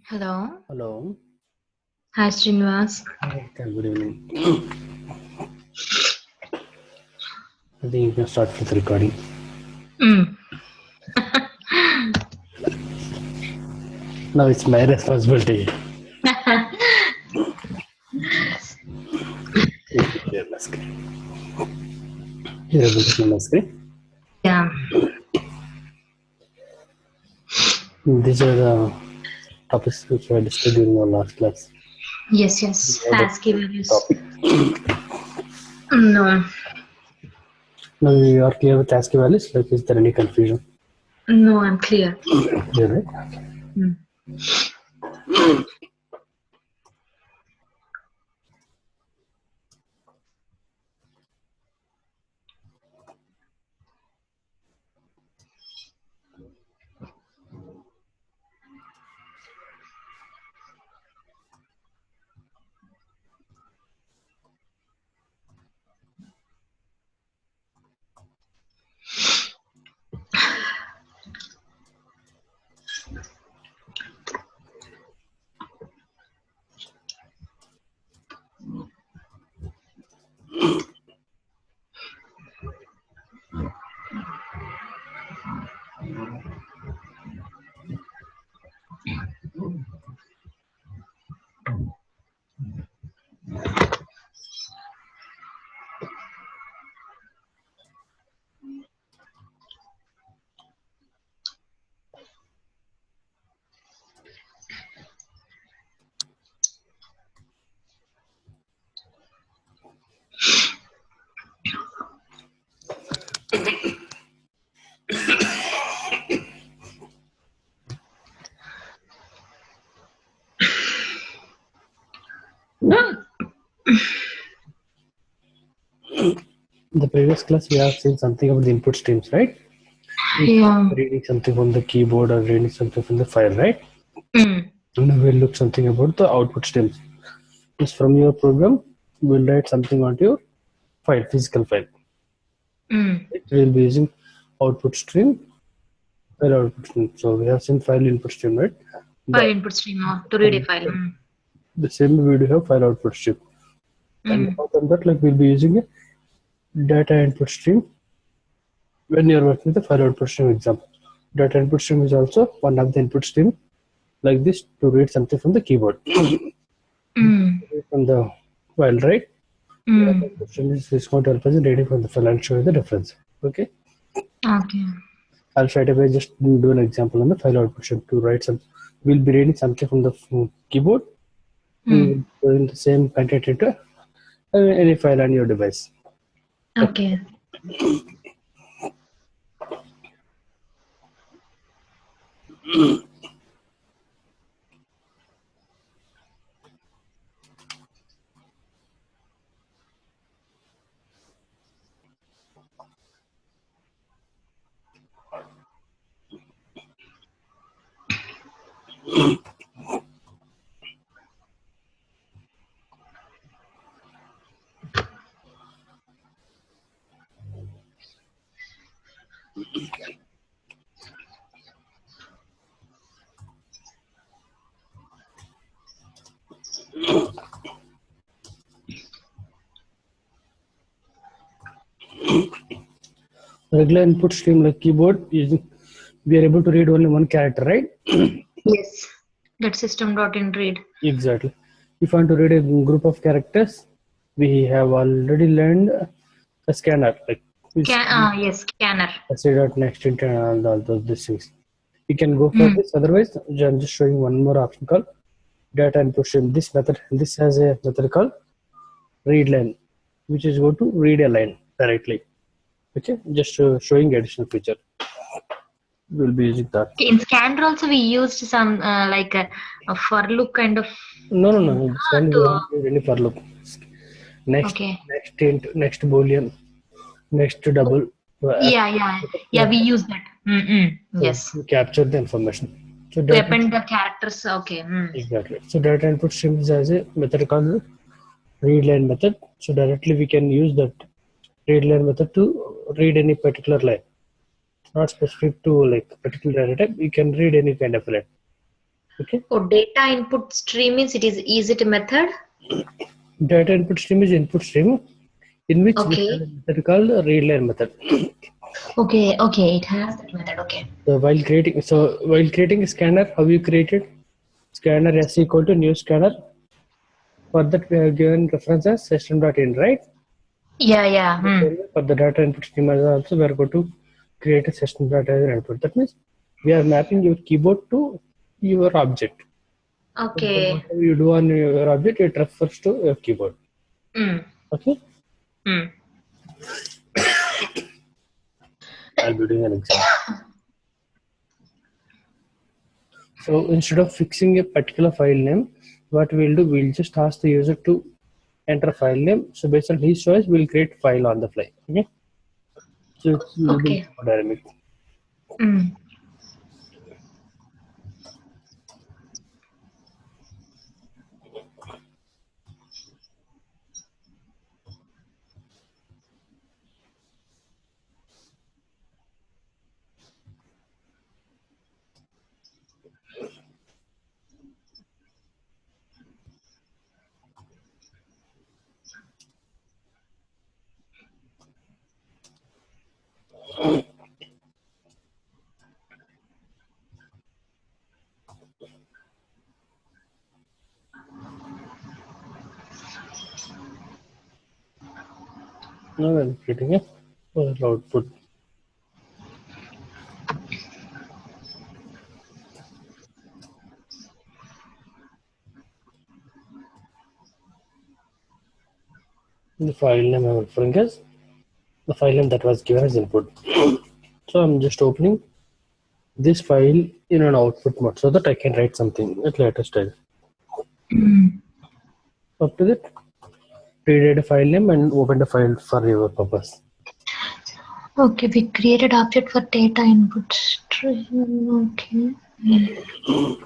Hello. Hello. Hi, Srinivas. Hi, good evening. I think you can start with recording. Now it's my responsibility. Share my screen. You're able to see my screen? Yeah. These are the topics which were discussed during our last class. Yes. ASCII values. No. Now you are clear with ASCII values? Like, is there any confusion? No, I'm clear. Clear, right? Okay. In the previous class, we have seen something about the input streams, right? Yeah. Reading something from the keyboard or reading something from the file, right? Mm. Now we'll look something about the output streams. Just from your program, we'll write something onto your file, physical file. It will be using output stream, file output stream. So we have seen file input stream, right? File input stream to read a file. The same way we do have file output stream. And apart from that, like we'll be using a data input stream when you're working with the file output stream example. Data input stream is also one of the input stream like this to read something from the keyboard. From the file, right? Data input stream is going to help us in reading from the file and show you the difference. Okay. Okay. I'll straight away just do an example on the file output stream to write some. We'll be reading something from the keyboard. And doing the same content into any file on your device. Okay. Regular input stream like keyboard using we are able to read only one character, right? Yes. That system.in-read. Exactly. If I want to read a group of characters, we have already learned a scanner like Yes, scanner. next int and all those things. You can go for this. Otherwise, I'm just showing one more option called data input stream. This method, this has a method called readline, which is go to read a line directly. Okay, just showing additional feature. We'll be using that. In scanner also we used some like a for loop kind of. No. Scanner we don't use any for loop. Next int, next boolean, next double. Yeah. We use that. Yes. To capture the information. So to append the characters. Okay. Exactly. So data input streams has a method called readline method. So directly we can use that readline method to read any particular line. Not specific to like particular data type. You can read any kind of line. Okay. Oh, data input stream means is it a method? Data input stream is input stream in which we have Okay. a method called the readline method. Okay, okay, it has that method. Okay. While creating a scanner, how you created scanner s equal to new scanner. For that we have given reference as system.in, right? Yeah, yeah. The same way for the data input stream as also we are going to create a system.in input. That means we are mapping your keyboard to your object. So Okay. whatever you do on your object, it refers to your keyboard. Mm. Okay. Mm. I'll be doing an example. So instead of fixing a particular file name, what we'll do, we'll just ask the user to enter file name. So based on his choice, we'll create file on the fly. Okay. So it's a little bit Okay. more dynamic. Mm. Now I'm creating a file output. The file name I'm referring as the file name that was given as input. So I'm just opening this file in an output mode so that I can write something at later stage. Mm. Up to that, create a file name and open the file for your purpose. Okay, we created object for data input stream. Okay. Mm.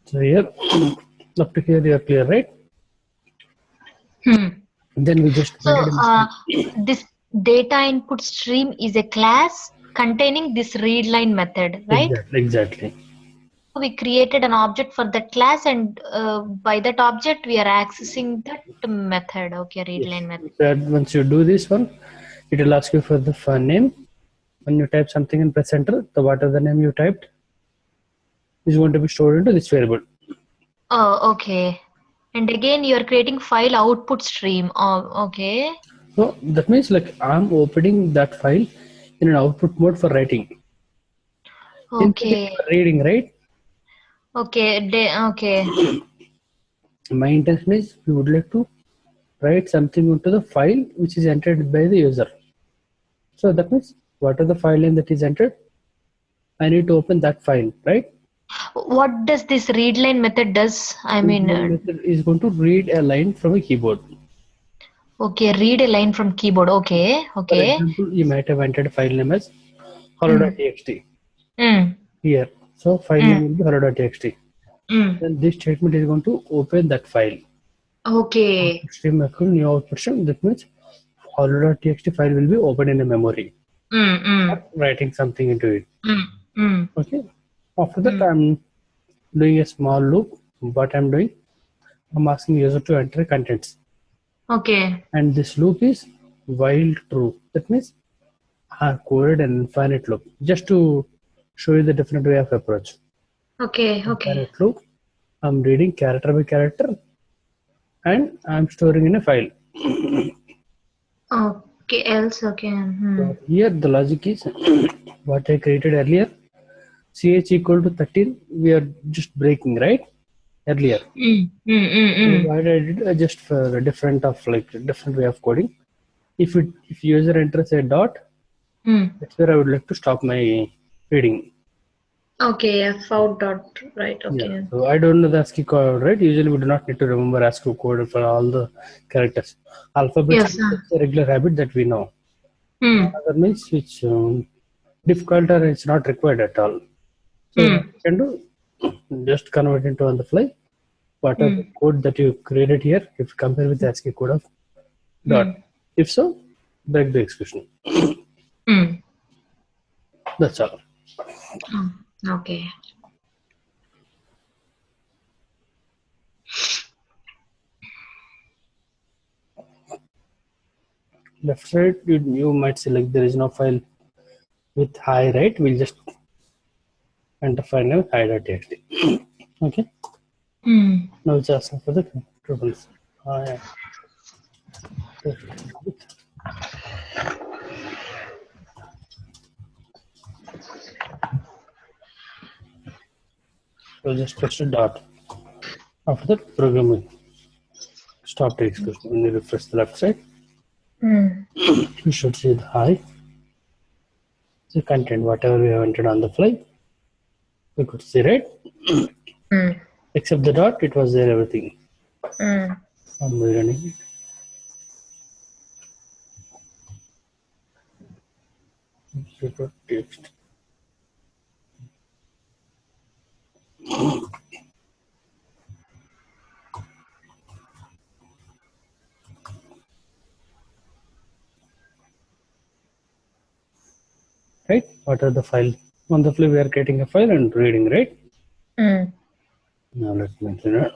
So here, up to here you are clear, right? Hmm. Then we just So, created a mistake. this data input stream is a class containing this readline method, right? Exactly. We created an object for that class, and by that object, we are accessing that method. Okay, Yes. readline method. So once you do this one, it will ask you for the file name. When you type something and press enter, the whatever the name you typed is going to be stored into this variable. Oh, okay. And again, you are creating file output stream. Oh, okay. So that means like I'm opening that file in an output mode for writing. Input is Okay. for reading, right? Okay. Okay. My intention is we would like to write something into the file which is entered by the user. So that means whatever the file name that is entered, I need to open that file, right? What does this readline method does? I Read mean, line method is going to read a line from a keyboard. okay, read a line from keyboard. Okay. For Okay. example, you might have entered a file name as Mm. hello.txt Mm. here. So file Mm. name will be hello.txt. Mm. Then this statement is going to open that file. Okay. Output stream account, new output stream. That means hello.txt file will be opened in a memory Mm. or Mm. writing something into it. Mm. Mm. Okay. After that, Mm. I'm doing a small loop. What I'm doing, I'm asking user to enter contents, Okay. and this loop is while true. That means I have coded an infinite loop just to show you the different way of approach. Okay. Okay. Infinite loop. I'm reading character by character. and I'm storing in a file. Okay, else, okay. So here the logic is what I created earlier. Ch equal to 13, we are just breaking, right? Earlier. So what I did, I just for a different way of coding. If user enters a dot, that's where I would like to stop my reading. Okay, F out dot, right, Yeah. okay. So I don't know the ASCII code, right? Usually we do not need to remember ASCII code for all the characters. Alphabets Yes. is just a regular habit that we know. That means which difficult or it's not required at all. So what you can do, just convert into on the fly. What are the code that you created here? If you compare with the ASCII code of dot. If so, break the expression. That's all. Okay. Left side, you might see like there is no file with hi, right? We'll just enter file name hi.txt. Okay. Now it's asking for the totals. Hi. So just press a dot. After that, programming. Stop the execution. When you refresh the left side, you should see the hi. The content, whatever we have entered on the fly, we could see, right? Except the dot, it was there, everything. I'm rerunning it. Text. Right? What are the file? On the fly, we are creating a file and reading, right? Now let's mention it.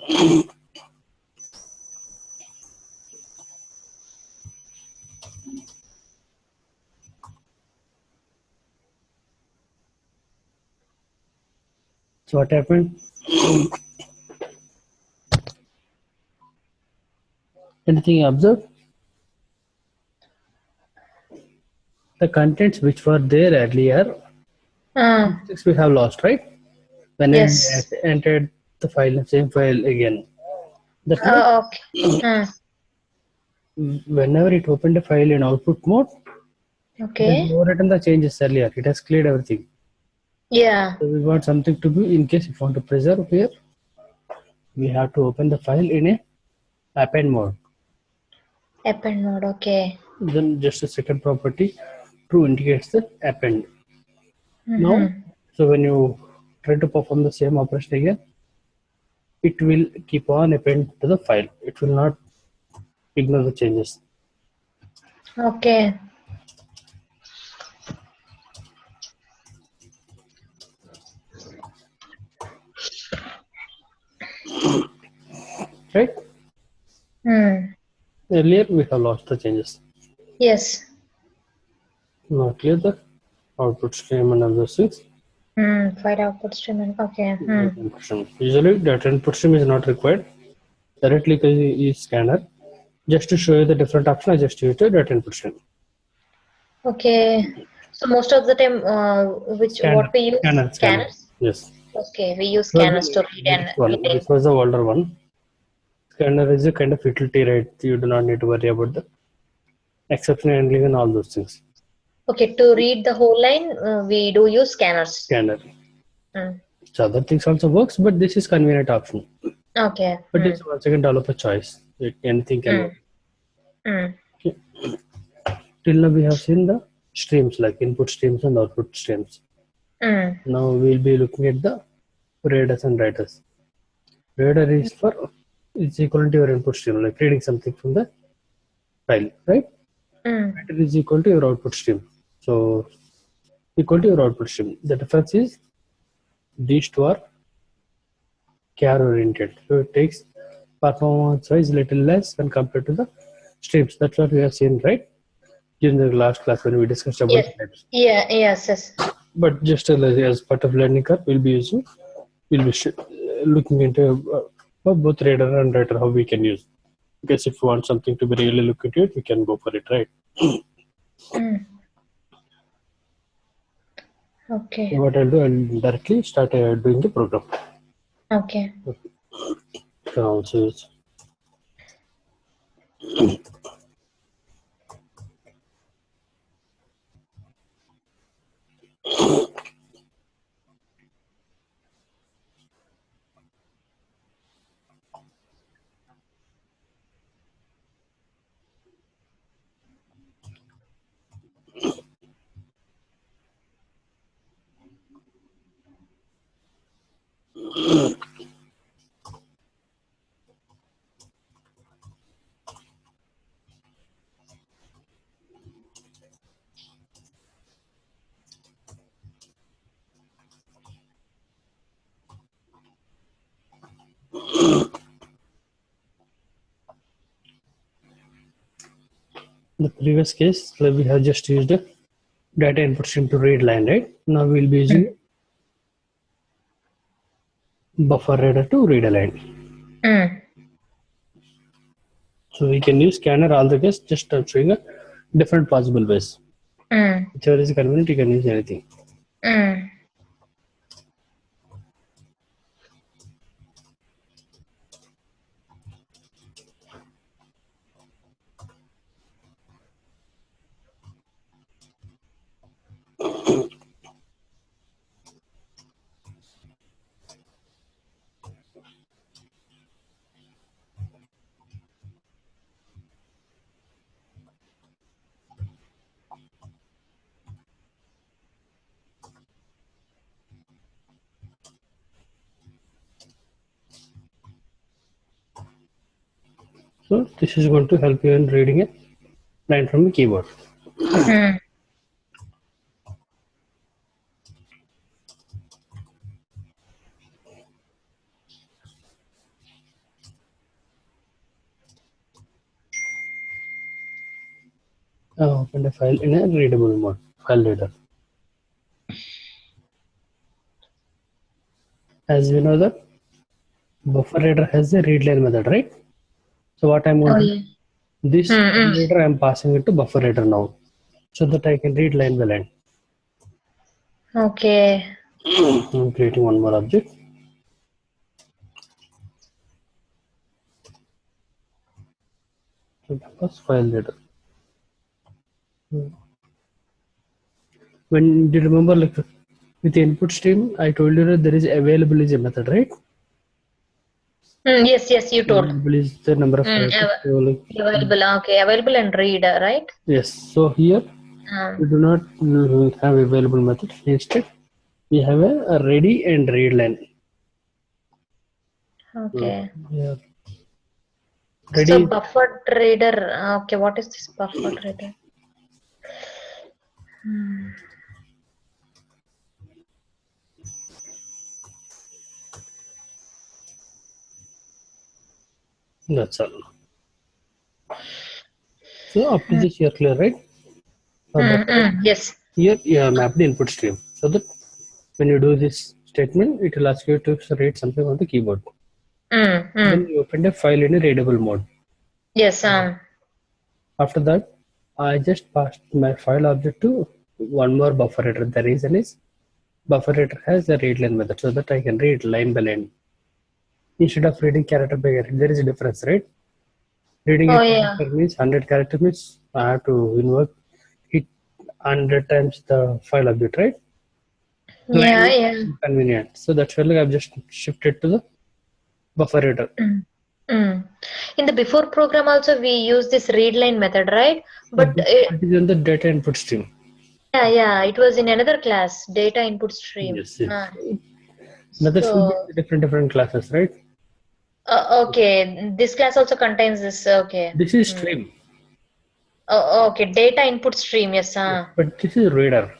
So what happened? Anything you observe? The contents which were there earlier, we have lost, right? When Yes. I entered the file, same file again. That means Okay. whenever it opened a file in output mode, it has Okay. overwritten the changes earlier. It has cleared everything. Yeah. So we want something to be, in case if you want to preserve here, we have to open the file in a append mode. Append mode, okay. Then just a second property to indicate the append. Now, so when you try to perform the same operation again, it will keep on append to the file. It will not ignore the changes. Okay. Right? Earlier we have lost the changes. Yes. Now clear the output stream and other things. File output stream. Okay. Usually data input stream is not required. Directly use scanner. Just to show you the different option, I just use the data input stream. Okay. So most of the time, what we use? Scanners? Yes. Okay, we use scanners to read and retain. This was the older one. Scanner is a kind of utility, right? You do not need to worry about the exception handling and all those things. Okay, to read the whole line, we do use scanners. Scanner. So other things also works, but this is convenient option. Okay. But it's once again developer choice. Anything can work. Okay. Till now we have seen the streams like input streams and output streams. Now we'll be looking at the readers and writers. Reader is equal to your input stream, like reading something from the file, right? Writer is equal to your output stream. So equal to your output stream. The difference is these two are care oriented. So it takes performance wise little less when compared to the streams. That's what we have seen, right? During the last class when we discussed about the types. Yes. But just as part of learning curve, we'll be looking into both reader and writer, how we can use. Because if you want something to be really look into it, we can go for it, right? Okay. So what I'll do, I'll directly start doing the program. Okay. Also, the previous case, we have just used a data input stream to readline, right? Now we'll be using BufferedReader to read a line. So we can use scanner all the case, just showing a different possible ways. Whichever is convenient, you can use anything. So this is going to help you in reading a line from the keyboard. I opened a file in a readable mode, file reader. As we know that BufferedReader has a readline method, right? So what I'm going to do, this file reader I'm passing it to BufferedReader now, so that I can read line by line. Okay. I'm creating one more object. So that was file reader. When do you remember, like with the input stream, I told you that there is available is a method, right? Yes, you told. Available is the number of characters. So like, available. Okay, available and read, right? yes. So here we do not have available method. Instead, we have a ready and read line. Okay. Yeah. So buffered reader. Okay, what is this buffered reader? That's all. So up to this, you're clear, right? Yes. Here you have mapped the input stream, so that when you do this statement, it will ask you to read something on the keyboard. Then you open a file in a readable mode. Yes. After that, I just passed my file object to one more BufferedReader. The reason is BufferedReader has a readline method, so that I can read line by line instead of reading character by character. There is a difference, right? Reading a character means 100 character means I have to invoke it 100 times the file object, right? Yeah. Convenient. So that's why like I've just shifted to the BufferedReader. In the before program also we use this readline method, right? But it is in the data input stream. Yeah, it was in another class, data input stream. Yes. Methods will be different classes, right? Okay, this class also contains this. Okay. This is stream. Okay, data input stream. Yes. Yes, but this is reader.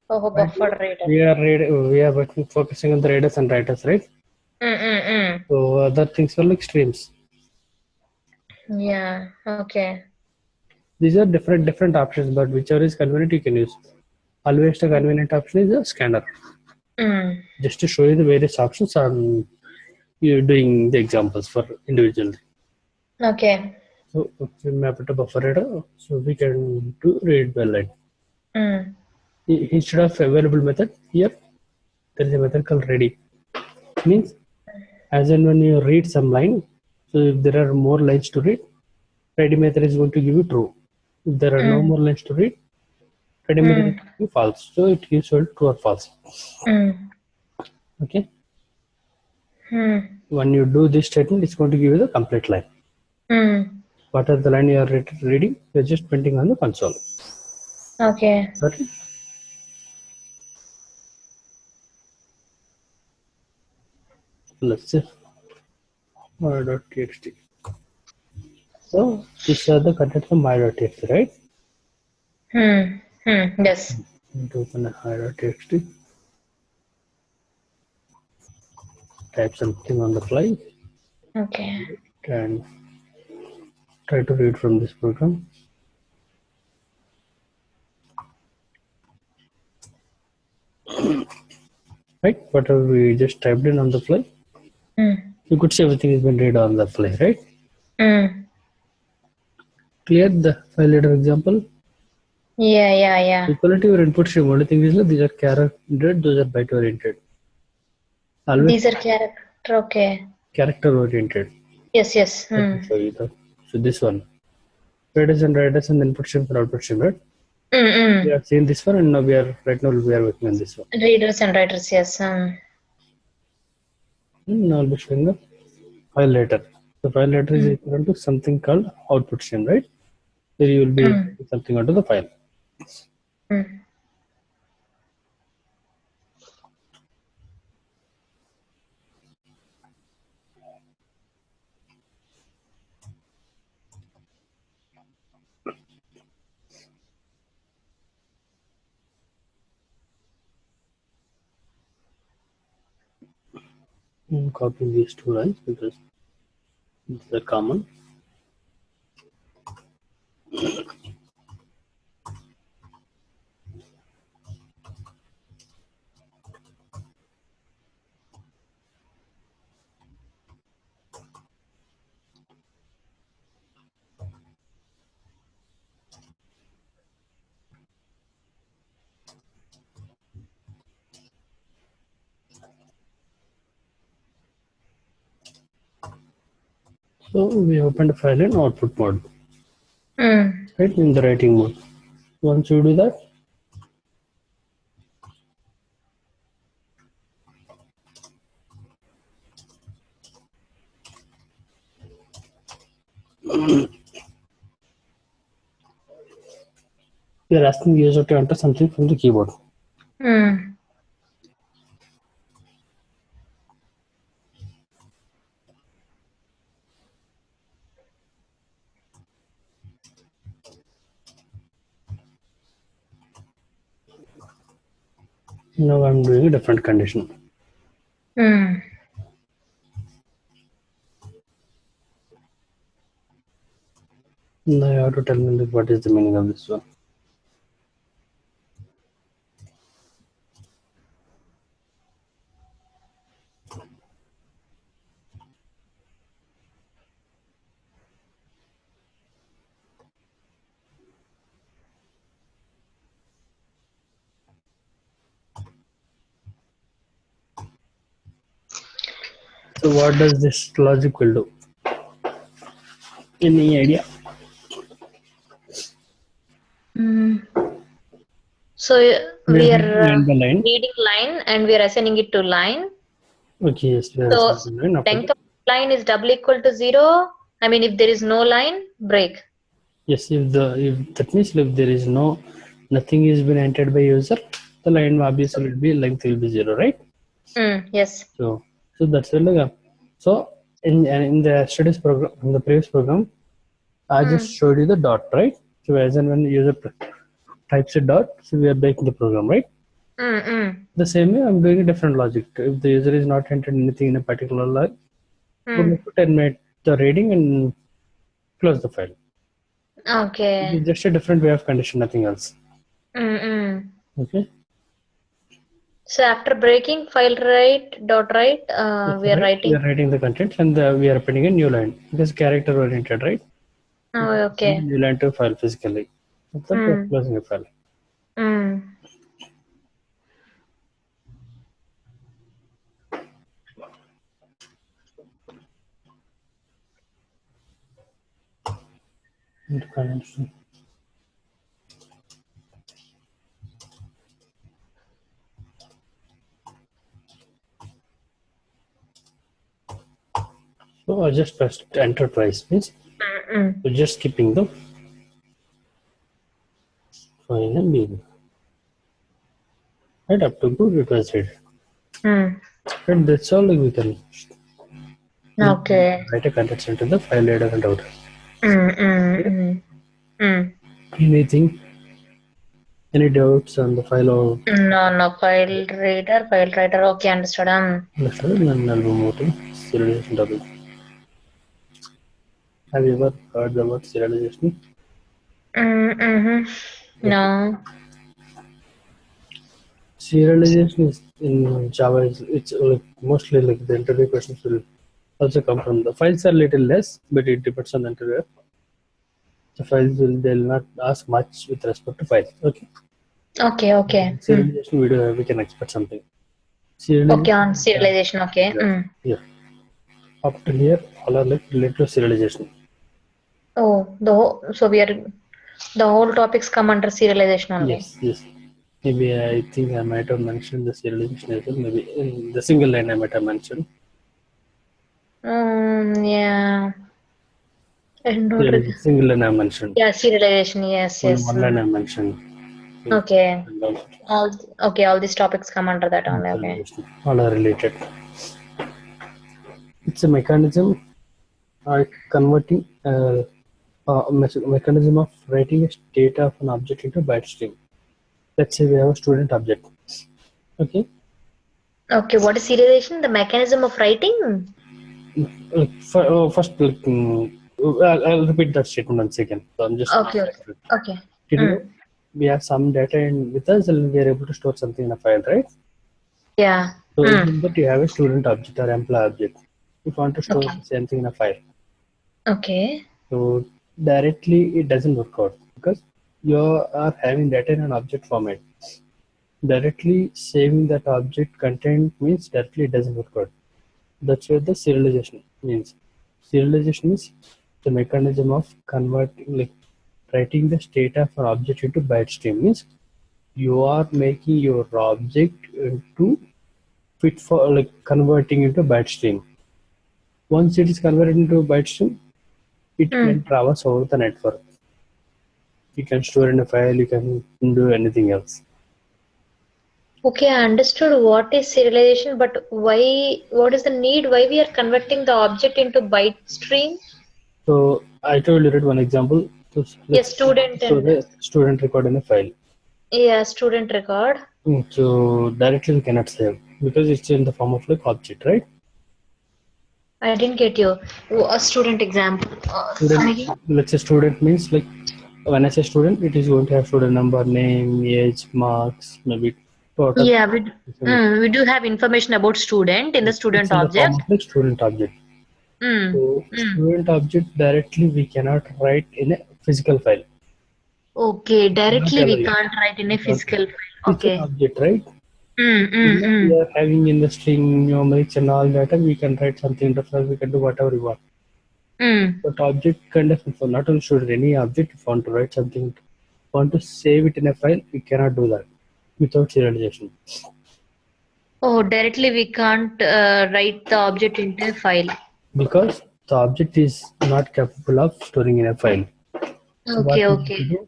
Oh, buffered reader. We are focusing on the readers and writers, right? So other things are like streams. Yeah. Okay. These are different options, but whichever is convenient you can use. Always the convenient option is a scanner. Just to show you the various options, I'm doing the examples for individually. Okay. So if we map it to BufferedReader, so we can do read by line. Instead of available method, here there is a method called ready. Means as in when you read some line, so if there are more lines to read, ready method is going to give you true. If there are no more lines to read, ready method is going to give you false. So it gives you true or false. Okay. When you do this statement, it's going to give you the complete line. What are the line you are reading? You're just printing on the console. Okay. Okay. Let's see. My.txt. So these are the contents of my.txt, right? Yes. Open my.txt. Type something on the fly. Okay. And try to read from this program. Right? Whatever we just typed in on the fly. You could see everything has been read on the fly, right? Clear the file header example. Yeah. Equality or input stream. Only thing is that these are character, those are byte oriented. Always These are character. Okay. character oriented. Yes. Let me show you that. So this one. Readers and writers and input stream and output stream, right? We have seen this one and now we are working on this one. Readers and writers, yes. And now I'll be showing the file header. The file header is equal to something called output stream, right? There you will be putting something onto the file. I'm copying these two lines because these are common. So we opened a file in output mode, right, in the writing mode. Once you do that, we are asking the user to enter something from the keyboard. Now I'm doing a different condition. Now you have to tell me what is the meaning of this one. So what does this logic will do? Any idea? So we are line by line. reading line and we are assigning it to line. Okay, yes, we are So assigning line. length of line is double equal to 0. I mean, if there is no line, break. Yes, if that means if there is nothing is been entered by user, the line obviously will be length will be 0, right? Yes. So that's the so in the studies program, in the previous program, I just showed you the dot, right? So as and when user types a dot, so we are breaking the program, right? The same way I'm doing a different logic. If the user is not entered anything in a particular line, we'll have to terminate the reading and close the file. Okay. It's just a different way of condition, nothing else. Okay. So after breaking file write dot write, we are We writing. are writing the content and we are putting a new line because character oriented, right? Oh, okay. New line to file physically. After that, we are Mm. closing the file. Mm. Independent. So I just pressed enter twice, means Mm. we're just skipping the file and being right up to good it was read. Mm. And that's all we can Okay. write a context into the file header and outer. Mm. Mm. Mm. Mm. Anything, any doubts on the file or No, no, file writer. Okay, understood. understood, then I'll move to serialization topic. Have you ever heard about serialization? Mm-hmm. Okay. No. Serialization is in Java is it's like mostly like the interview questions will also come from the files are little less, but it depends on the interviewer. The files will they'll not ask much with respect to files. Okay. Okay, okay. Mm. Serialization video we can expect something. Okay, Serialization on serialization. Okay. yeah. Mm. Yeah. Up to here all are like related to serialization. Oh, so the whole topics come under serialization only. Yes, yes. Maybe I think I might have mentioned the serialization as well. Maybe in the single line I might have mentioned. Yeah. I don't Serialization, single line I mentioned. Yeah, serialization. Yes, Only yes. one line I mentioned. Okay. And also All these topics come under that only. Okay. serialization. All are related. It's a mechanism converting mechanism of writing a state of an object into byte string. Let's say we have a student object. Okay. Okay. What is serialization? The mechanism of writing? First, I'll repeat that statement once again. So I'm just Okay. Okay. Okay. till now Mm. we have some data with us and we are able to store something in a file, right? Yeah. So Mm. assume that you have a student object or employee object. If you want to store Okay. the same thing in a file, Okay. so directly it doesn't work out because you are having data in an object format. Directly saving that object content means directly it doesn't work out. That's where the serialization means. Serialization is the mechanism of converting, like writing the state of an object into byte stream. Means you are making your object into fit for like converting into byte stream. Once it is converted into byte stream, it can Mm. traverse over the network. You can store in a file. You can do anything else. Okay, I understood what is serialization, but why? What is the need? Why we are converting the object into byte stream? So I told you, right, one example. So Yes, let's student store and the student record in a file. yeah, student record. So directly we cannot save because it's in the form of like object, right? I didn't get you. A student example. Student, Come again? let's say student means like when I say student, it is going to have student number, name, age, marks, maybe total. Yeah, we do have information about student in the It's student in the form object. of like student object. Mm. So Mm. student object directly we cannot write in a physical file. Okay, Not directly we allowed. can't write in We a can't. physical file. It's an Okay. object, right? Mm, Till mm, now we mm. are having in the string numerics and all that, and we can write something different. We can do whatever we want. Mm. But object kind of info, not only should any object, if you want to write something, want to save it in a file, we cannot do that without serialization. Oh, directly we can't write the object into a file. Because the object is not capable of storing in a file. So Okay, what we need okay. to do,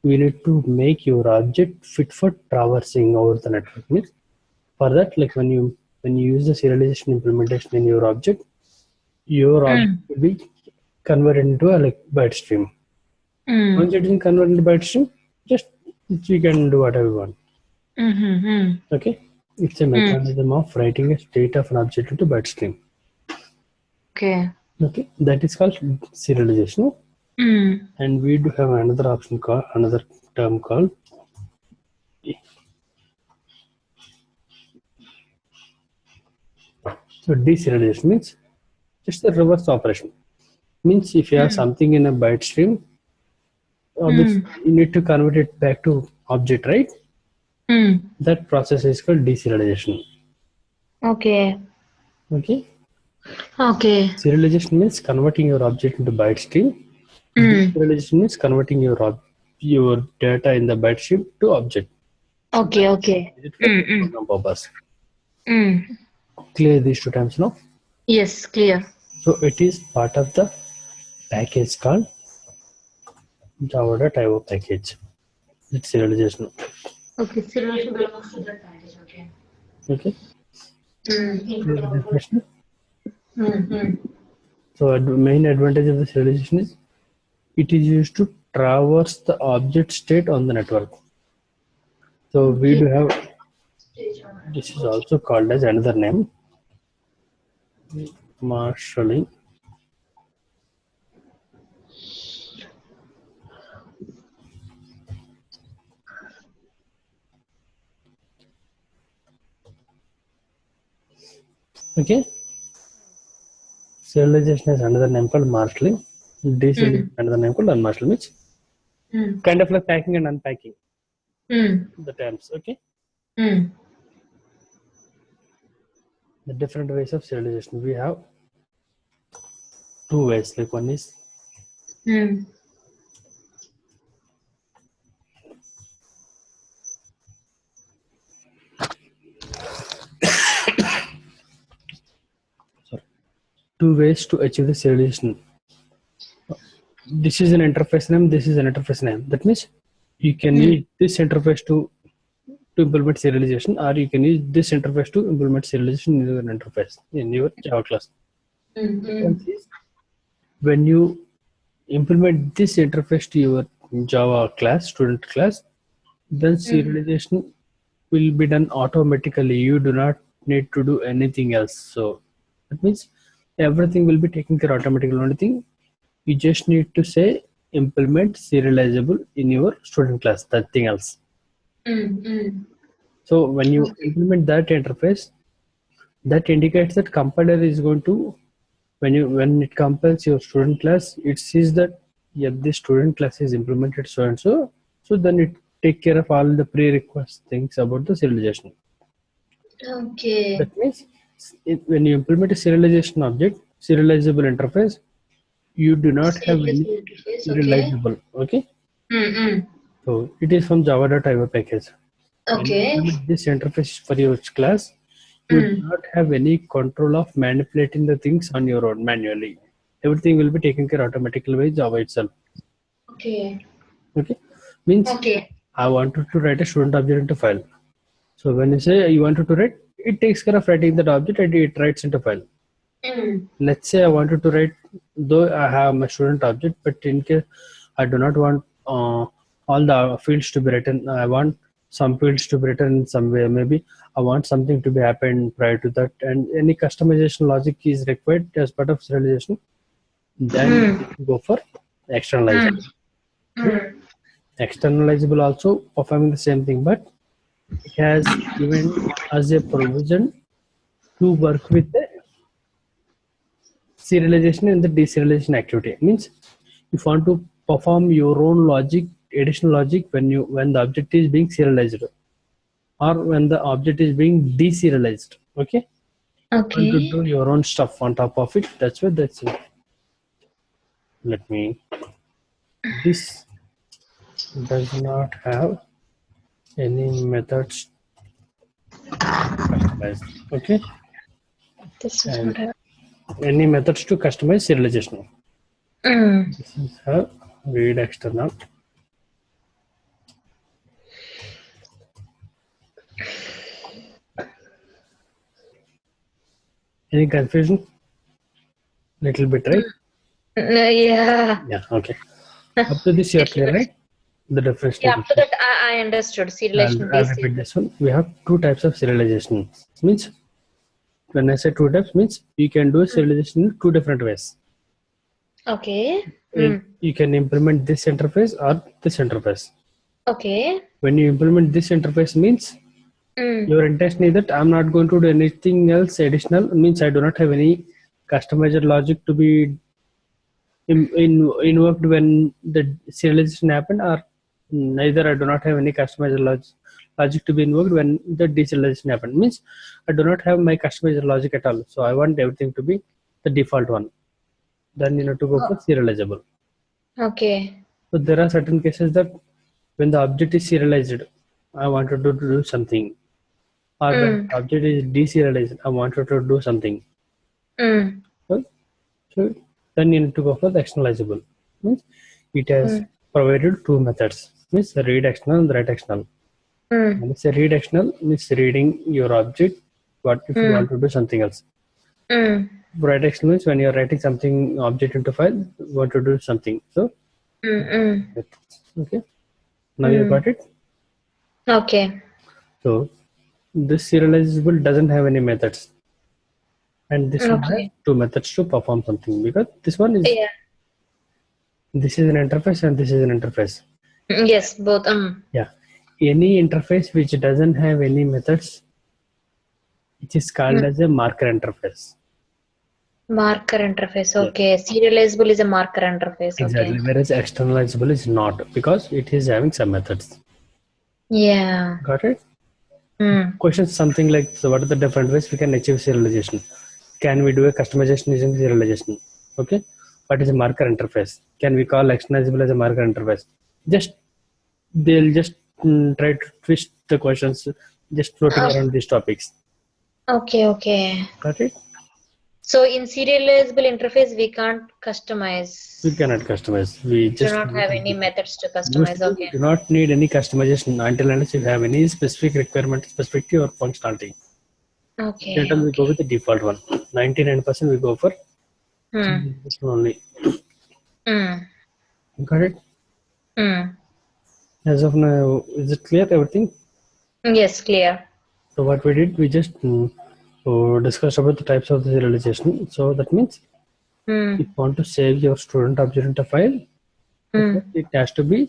we need to make your object fit for traversing over the network. Means for that, like when you use the serialization implementation in your object Mm. will be converted into a like byte stream. Once Mm. it is converted into byte stream, just we can do whatever we want. Mm-hmm. Mm. Okay, it's a Mm. mechanism of writing a state of an object into byte stream. Okay. Okay, that is called serialization. Mm. And we do have another option called another term called So deserialization means just the reverse operation. Means if you have something in a byte stream, obviously you need to convert it back to object, right? That process is called deserialization. Okay. Okay. Okay. Serialization means converting your object into byte stream. Deserialization means converting your data in the byte stream to object. Okay. Okay. Is it for program purpose? Mm. Clear these two terms now? Yes, clear. So it is part of the package called Java.io package. It's serialization. Okay, serialization belongs to that package. Okay. Okay. Clear the Mm. definition? Mm-hmm. So the main advantage of the serialization is it is used to traverse the object state on the network. So we do have, this is also called as another name, marshalling. Okay. Serialization is another name called marshalling. Deserialization is another name called unmarshalling, which kind of like packing and unpacking the terms. Okay. The different ways of serialization. We have two ways. Like one is two ways to achieve the serialization. This is an interface name, this is an interface name. That means you can use this interface to implement serialization, or you can use this interface to implement serialization in your interface in your Java class. Difference is when you implement this interface to your Java class, student class, then serialization will be done automatically. You do not need to do anything else. So that means everything will be taken care automatically. Only thing you just need to say implement serializable in your student class, nothing else. So when you implement that interface, that indicates that compiler is going to, when it compiles your student class, it sees that yeah, this student class is implemented so and so. So then it take care of all the pre-request things about the serialization. Okay. That means when you implement a serialization object, serializable interface, you do not have any Interface. Okay. serializable. Okay. So it is from Java.io package. When you Okay. implement this interface for your class, you do not have any control of manipulating the things on your own manually. Everything will be taken care automatically by Java itself. Okay. Okay, means Okay. I wanted to write a student object into file. So when you say you wanted to write, it takes care of writing that object and it writes into file. Let's say I wanted to write, though I have my student object, but in case I do not want all the fields to be written, I want some fields to be written in some way. Maybe I want something to be happened prior to that, and any customization logic is required as part of serialization. Then you need to go for externalizable. Externalizable also performing the same thing, but it has given us a provision to work with the serialization and the deserialization activity. Means if you want to perform your own logic, additional logic when the object is being serialized or when the object is being deserialized. Okay. Want to do your own stuff on top of it. That's why that's it. Let me. This does not have any methods customized. Okay. This is And what I. any methods to customize serialization. This is a readExternal. Any confusion? Little bit, right? Yeah. Yeah. Okay. Up to this, you are Little clear, bit. right? The difference. Yeah, after that, I understood serialization, I'll repeat deserialization. this one. We have two types of serialization. Means when I say two types, means you can do serialization in two different ways. Okay. You can implement this interface or this interface. Okay. When you implement this interface means Your intention is that I'm not going to do anything else additional, means I do not have any customizer logic to be invoked when the serialization happened, or neither I do not have any customizer logic to be invoked when the deserialization happened. Means I do not have my customizer logic at all. So I want everything to be the default one. Then you need to go for serializable. Okay. So there are certain cases that when the object is serialized, I wanted to do something, or when the object is deserialized, I wanted to do something. Well, so then you need to go for the externalizable. Means it has provided two methods. Means read external and write external. When it's a read external, means reading your object. What if you want to do something else? Write external means when you're writing something object into file, you want to do something. So okay. Now you got it. Okay. So this serializable doesn't have any methods, and this one has Okay. two methods to perform something, because this one is, Yeah. this is an interface and this is an interface. Yes, both. Yeah, any interface which doesn't have any methods, which is called as a marker interface. Marker interface. Yeah, Okay. Serializable is a marker interface. exactly. Okay. Whereas externalizable is not, because it is having some methods. Yeah. Got it? Question something like, so what are the different ways we can achieve serialization? Can we do a customization using serialization? Okay. What is a marker interface? Can we call externalizable as a marker interface? Just they'll just try to twist the questions, just floating Uh, around these topics. okay. Okay. Got it? So in serializable interface, we can't customize. We cannot customize. We Do just not have any methods to customize. mostly Okay. do not need any customization until unless you have any specific requirement, specific or functionality. Okay. Generally, we go Okay. with the default one. 99% we go for Hmm. only. Hmm. Got it? Hmm. As of now, is it clear everything? Yes, clear. So what we did, we just discussed about the types of the serialization. So that means if you want to save your student object into a file, Hmm. it has to be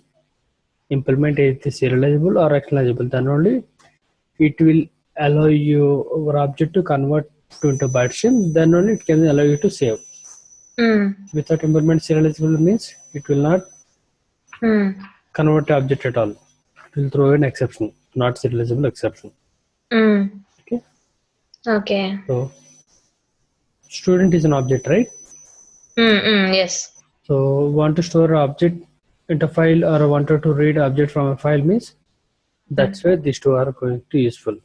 implemented either serializable or externalizable. Then only it will allow your object to convert to into byte stream. Then only it can allow you to save. Without implement serializable means it will not Hmm. convert the object at all. It will throw an exception, not serializable exception. Hmm. Okay. Okay. So student is an object, right? Yes. So want to store an object into a file or wanted to read object from a file means that's where these two are going to useful.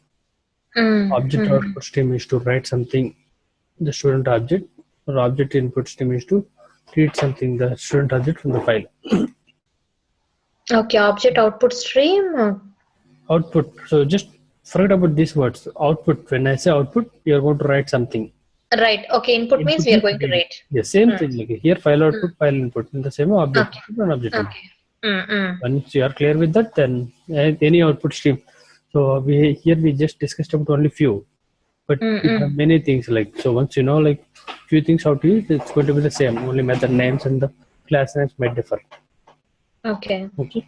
Object output stream is to write something, the student object, or object input stream is to read something, the student object from the file. Okay. Object output stream. Output. So just forget about these words. Output. When I say output, you are going to write something. Right. Okay. Input means Input we are means going to read. read. Yeah, same thing. Like here, file output, file input. In the same object Okay. input and object input. Okay. Once you are clear with that, then any output stream. So we just discussed about only few, but we have many things like, so once you know like few things how to use, it's going to be the same. Only method names and the class names might differ. Okay. Okay.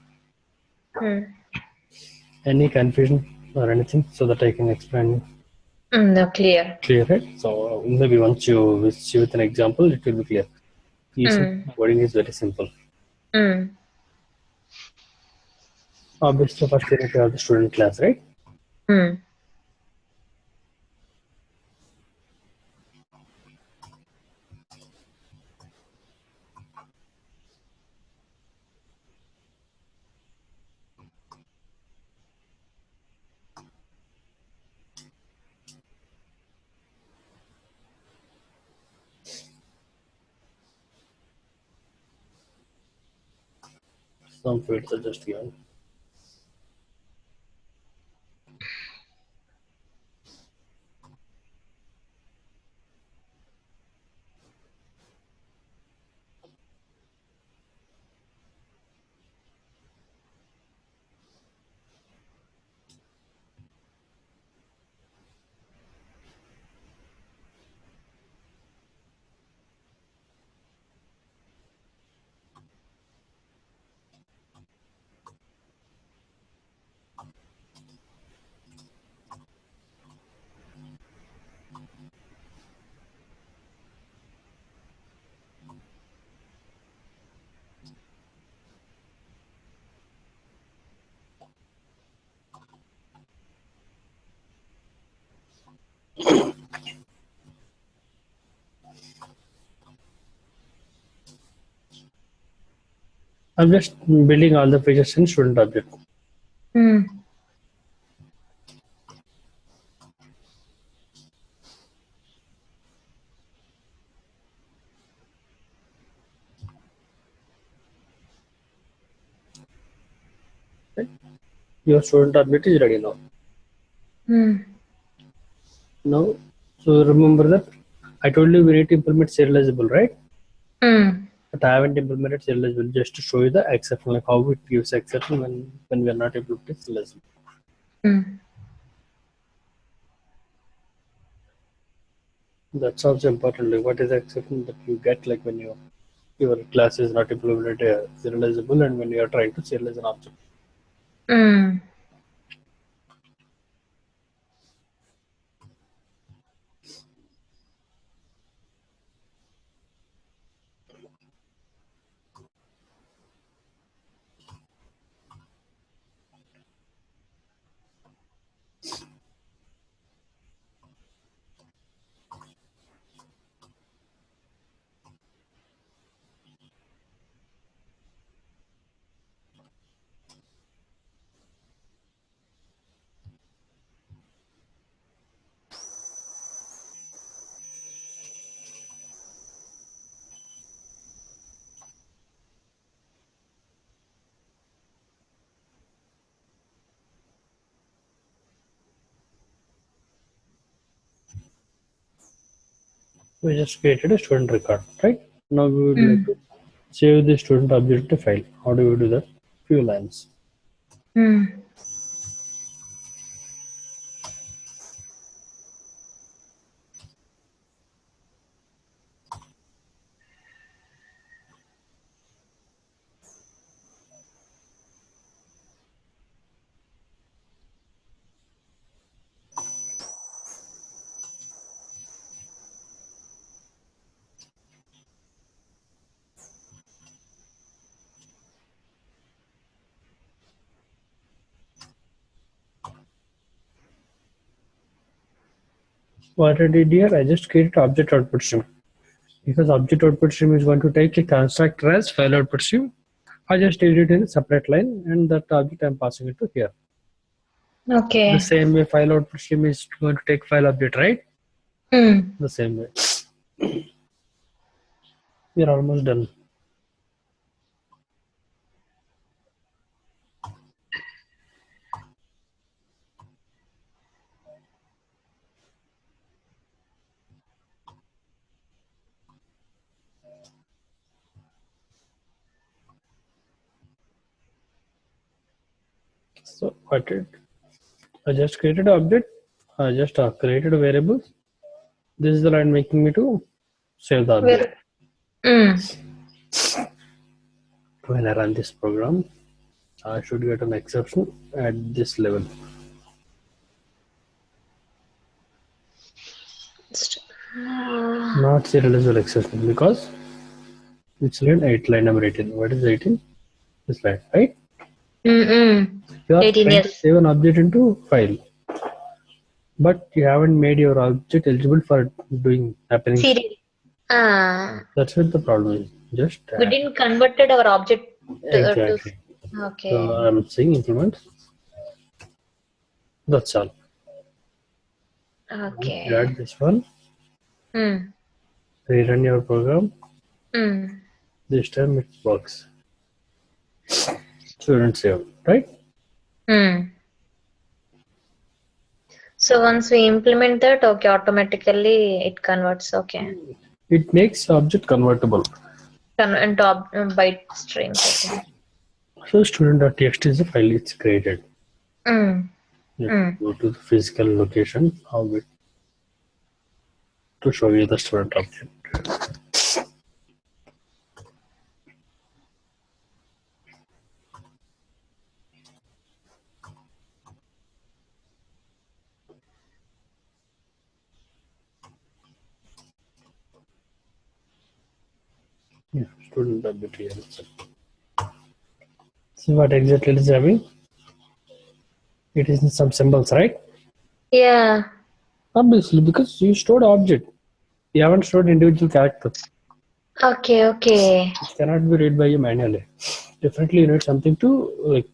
Any confusion or anything so that I can explain? No, clear. Clear, right? So maybe once you see with an example, it will be clear. Using coding is very simple. Obviously, first you need to have the student class, right? Some fields are just given. I'm just building all the features in student object. Right? Your student object is ready now. Now, so remember that I told you we need to implement serializable, right? But I haven't implemented serializable just to show you the exception, like how it gives exception when we are not implementing serializable. That's also important. Like, what is the exception that you get, like when your class is not implemented serializable, and when you are trying to serialize an object. We just created a student record, right? Now we would like to save the student object file. How do we do that? Few lines. What I did here, I just created object output stream. Because object output stream is going to take a constructor as file output stream, I just did it in a separate line, and that object I'm passing it to here. Okay. The same way file output stream is going to take file object, right? The same way. We're almost done. So what did I just created an object? I just created a variable. This is the line making me to save the object. When I run this program, I should get an exception at this level. Not serializable exception because it's line 8, line number 18. What is 18? This line, right? You are 18, trying to yes. save an object into file, but you haven't made your object eligible for doing happening. Serial. That's what the problem is. Just We didn't converted our object exactly. to. Okay. So I'm saying implement. That's all. Okay. You add this one. Rerun your program. This time it works. Student save, right? So once we implement that, okay, automatically it converts. Okay. It makes object convertible. Into byte streams. Okay. So student.txt is the file it's created. You go to the physical location of it to show you the student object. Yeah, student object here. See what exactly it is having? It is in some symbols, right? Yeah. Obviously, because you stored object. You haven't stored individual character. Okay, okay. It cannot be read by you manually. Definitely, you need something to like.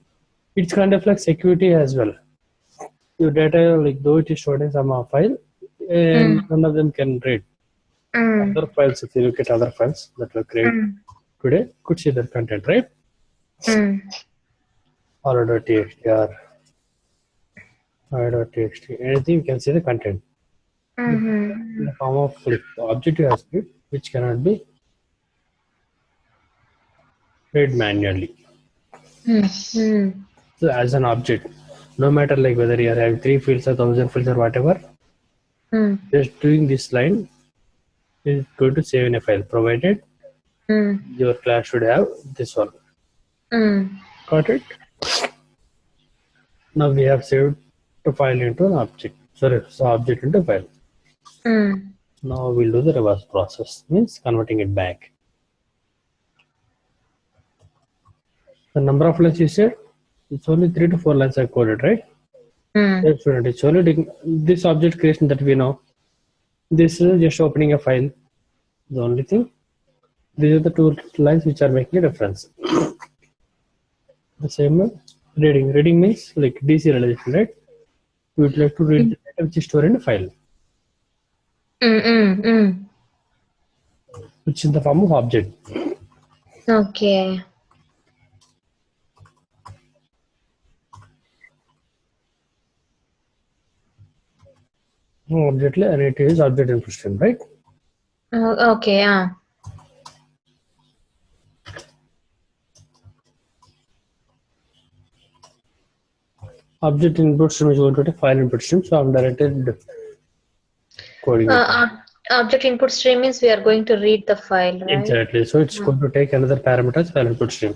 It's kind of like security as well. Your data, like though it is stored in some file, and Mm, none of them can read. mm, Other files, if you look at other files that were created mm, today, could see their content, right? mm, Or.txt or I.txt, anything you can see the content. In mm, the form of like the object you have script, which cannot be read manually. mm, mm, So as an object, no matter like whether you are having 3 fields or 1,000 fields or whatever, mm, just doing this line is going to save in a file, provided mm, your class should have this one. mm, Got it? Now we have saved the file into an object. Sorry, so object into file. mm. Now we'll do the reverse process, means converting it back. The number of lines you said, it's only 3 to 4 lines I coded, right? Mm. Yes, student, it's only this object creation that we know. This is just opening a file. The only thing, these are the 2 lines which are making a difference. The same way, reading. Reading means like deserialization, right? We would like to read the data which is stored in a file, Mm, mm, mm. which is in the form of object. Okay. Object, and it is object input stream, right? Okay, yeah. Object input stream is going to take file input stream, so I'm directed coding it. Object input stream means we are going to read the file, right? Exactly. So it's going to take another parameter as file input stream.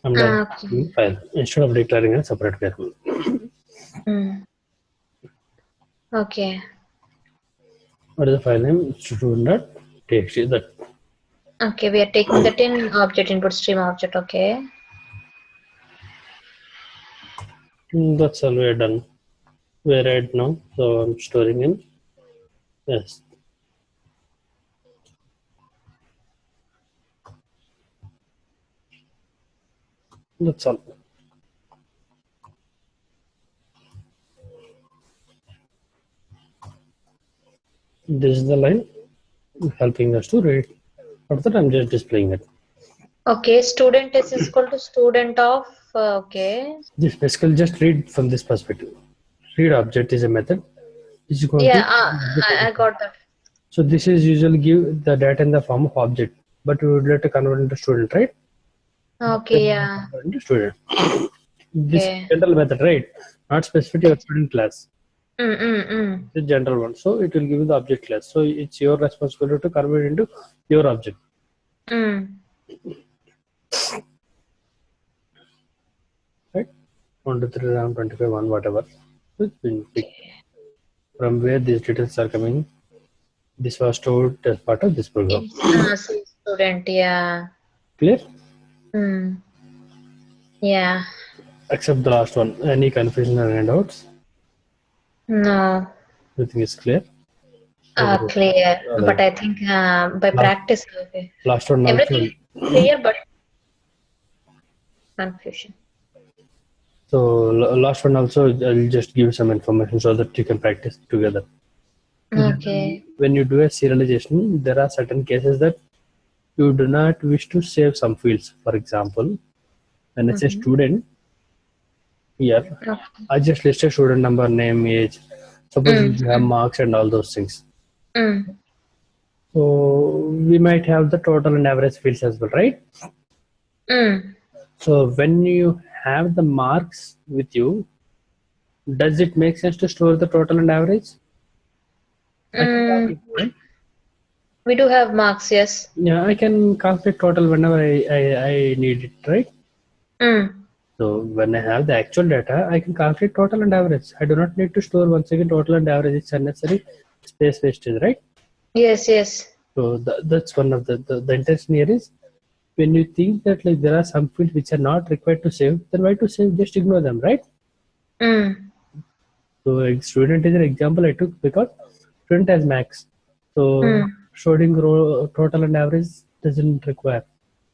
I'm Okay. directing file instead of declaring a separate variable. Mm. Okay. What is the file name? Student.txt. That Okay, we are taking that in object input stream object, okay. that's all we're done. We're right now, so I'm storing in. Yes. That's all. This is the line helping us to read. After that, I'm just displaying it. Okay, student is equal to student of, okay. This basically just read from this perspective. Read object is a method. This is going Yeah, to. I got that. So this is usually give the data in the form of object, but we would like to convert into student, right? Okay, yeah. Convert into student. This Okay. general method, right? Not specific to your student class. Mm, mm, mm. The general one. So it will give you the object class. So it's your responsibility to convert into your object. Mm. Right? 1 to 3 around 25, 1, whatever. So it's been picked. From where these details are coming, this was stored as part of this program. Student, yeah. Clear? Mm. Yeah. Except the last one. Any confusion or handouts? No. Everything is clear? Clear. But I think by practice, okay. Last one Everything also. clear, but confusion. So last one also, I'll just give some information so that you can practice together. Okay. When you do a serialization, there are certain cases that you do not wish to save some fields. For example, when I say student, here, I just listed student number, name, age. Suppose you have marks and all those things. Mm. So we might have the total and average fields as well, right? Mm. So when you have the marks with you, does it make sense to store the total and average? Right? We do have marks, yes. Yeah, I can calculate total whenever I need it, right? Mm. So when I have the actual data, I can calculate total and average. I do not need to store once again total and average. It's unnecessary space wastage, right? Yes, yes. So that's one of the intention here is when you think that like there are some fields which are not required to save, then why to save? Just ignore them, right? Mm. So student is an example I took because student has max. So showing total and average doesn't require.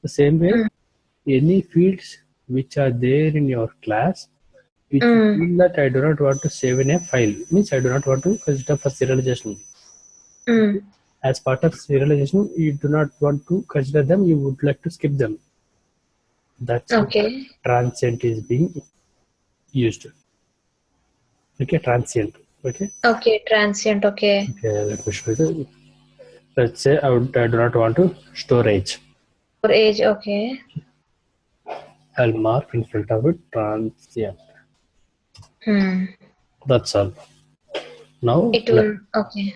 The same way, any fields which are there in your class, which you feel that I do not want to save in a file, means I do not want to consider for serialization. As part of serialization, you do not want to consider them, you would like to skip them. That's Okay. transient is being used. Okay, transient. Okay. Okay, transient. Okay. Okay, let me show you. Let's say I do not want to storage. Storage. Okay. I'll mark in front of it transient. That's all. Now, It will. Okay.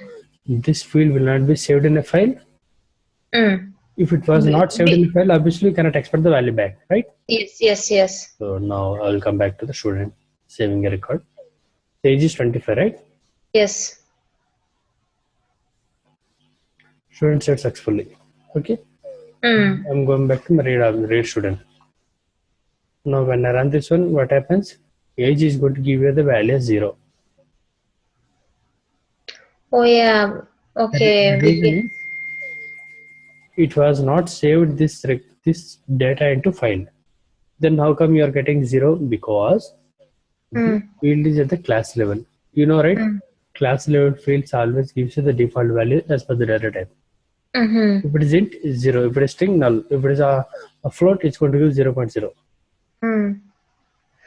this field will not be saved in a file. If it was not saved in a file, obviously you cannot expect the value back, right? Yes, yes, yes. So now I'll come back to the student saving a record. Age is 25, right? Yes. Student saved successfully. Okay. Mm. I'm going back to my read student. Now when I run this one, what happens? Age is going to give you the value as 0. Oh yeah. Okay. The reason is it was not saved this data into file. Then how come you are getting 0? Because the field is at the class level. You know, right? Class level fields always gives you the default value as per the data type. If it is int, it's 0. If it is string, null. If it is a float, it's going to give 0.0.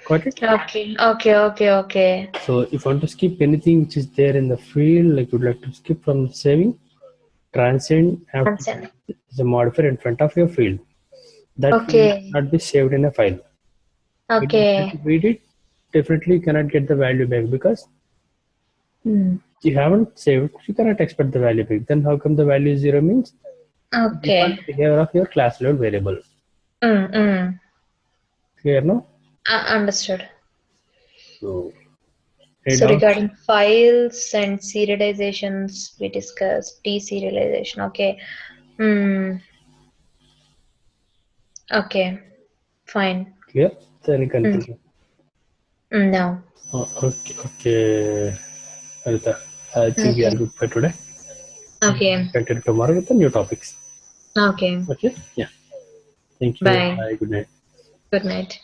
Got it? Okay. Okay. Okay. Okay. So if you want to skip anything which is there in the field, like you'd like to skip from saving, transient have to Transient. is a modifier in front of your field. That field Okay. cannot be saved in a file. When you try Okay. to read it, definitely you cannot get the value back because you haven't saved, you cannot expect the value back. Then how come the value is 0 means Okay. default behavior of your class level variable. Clear now? Understood. So read So out. regarding files and serializations, we discussed deserialization. Okay. Okay. Fine. Clear? Then you continue. No. Okay, okay. Anita, I think we are Okay. good for today. Okay. Continue tomorrow with the new topics. Okay. Okay? Yeah. Thank you. Bye. Bye. Good night. Good night.